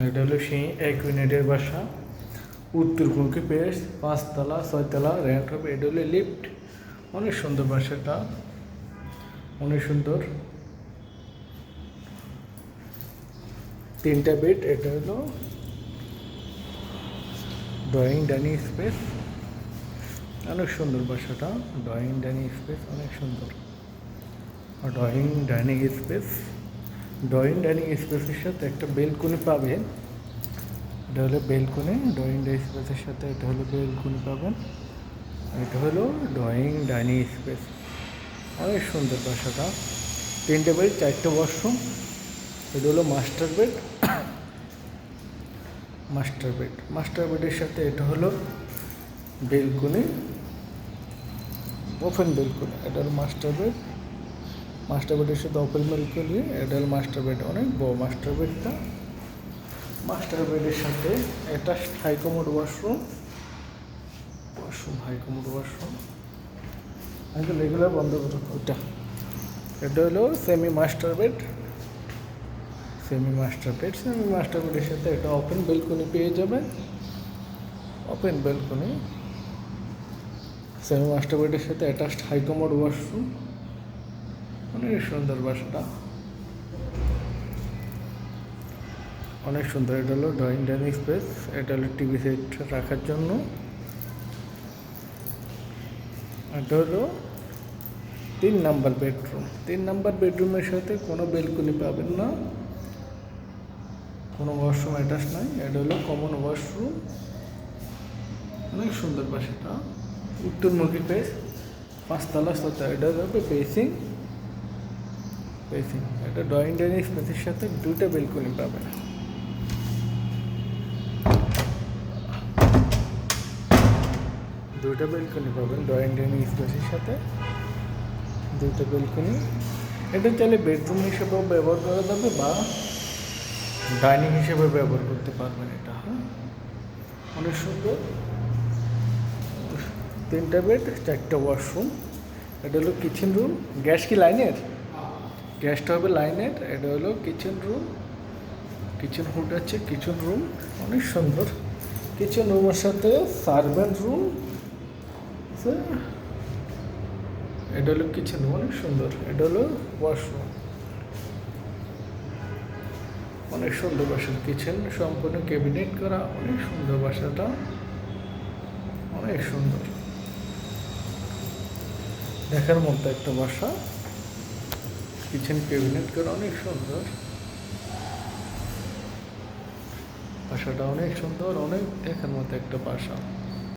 এটা হলো সেই এক ইউনিটের বাসা, উত্তরমুখী পেস, 5 তলা 6 তলা রেন্ট হবে। এটা হলো লিফট। অনেক সুন্দর বাসাটা, অনেক সুন্দর। 3টা বেড। এটা হলো ড্রয়িং ডাইনিং স্পেস। অনেক সুন্দর বাসাটা, ড্রয়িং ডাইনিং স্পেস অনেক সুন্দর। Drawing dining space, drawing dining স্পেসের সাথে একটা বেলকনি পাবেন। এটা হলো বেলকনি, ড্রয়িং ডাইনিং স্পেসের সাথে এটা হলো বেলকনি পাবেন। এটা হলো ড্রয়িং ডাইনিং স্পেস। অনেক সুন্দর বাসাটা। 3টে বেড, 4টে ওয়াশরুম। এটা হলো মাস্টার বেড। মাস্টার বেডের সাথে এটা হলো বেলকনি, ওপেন বেলকনি। এটা হলো মাস্টার বেড। মাস্টার বেডের সাথে ওপেন বেলকনি। এটা হলো মাস্টার বেড, অনেক বড় মাস্টার বেডটা। মাস্টার বেডের সাথে এটা high commode washroom, high commode washroom. আগে রেগুলার বন্ধ করো ওইটা। এটা হলো semi master bed. Semi master বেডের সাথে এটা ওপেন বেলকনি পেয়ে যাবেন। ওপেন বেলকনি, সেমি মাস্টার বেডের সাথে অ্যাটাচড হাই কমোড ওয়াশরুম। অনেক সুন্দর বাসাটা, অনেক সুন্দর। এটা হলো ড্রয়িং ডাইনিং স্পেস। এটা হলো টিভি সেট রাখার জন্য। এটা হলো 3 নাম্বার বেডরুম। 3 নাম্বার বেডরুমের সাথে কোনো বেলকনি পাবেন না, কোনো ওয়াশরুম অ্যাটাচ নাই। এটা হলো কমন ওয়াশরুম। অনেক সুন্দর বাসাটা, উত্তরমুখী ফেস, 5 তলা 6 তলা। এটা হবে বেসিং। এটা ড্রয়িং ডাইনিং স্পেসের সাথে 2টা বেলকনি পাবেন। ড্রয়িং ডাইনিং স্পেসের সাথে 2টা বেলকনি। এটা চাইলে বেডরুম হিসেবেও ব্যবহার করা যাবে বা ডাইনিং হিসেবে ব্যবহার করতে পারবেন। এটা অনেক সুন্দর। 3টা বেড, 4টা ওয়াশরুম। এটা হলো কিচেন রুম। গ্যাস কি লাইনের? গ্যাসটা হবে লাইনের। এটা হলো কিচেন রুম, কিচেন হুড আছে, কিচেন রুম অনেক সুন্দর। কিচেন রুমের সাথে সার্ভেন্ট রুম। এটা হলো কিচেন রুম, অনেক সুন্দর। এটা হলো ওয়াশরুম, অনেক সুন্দর বাসা। কিচেন সম্পূর্ণ ক্যাবিনেট করা, অনেক সুন্দর বাসাটা, অনেক সুন্দর। দেখার মতো একটা বাসা, কিচেন ক্যাবিনেট করা, অনেক সুন্দর বাসাটা, অনেক সুন্দর, অনেক দেখার মতো একটা বাসা।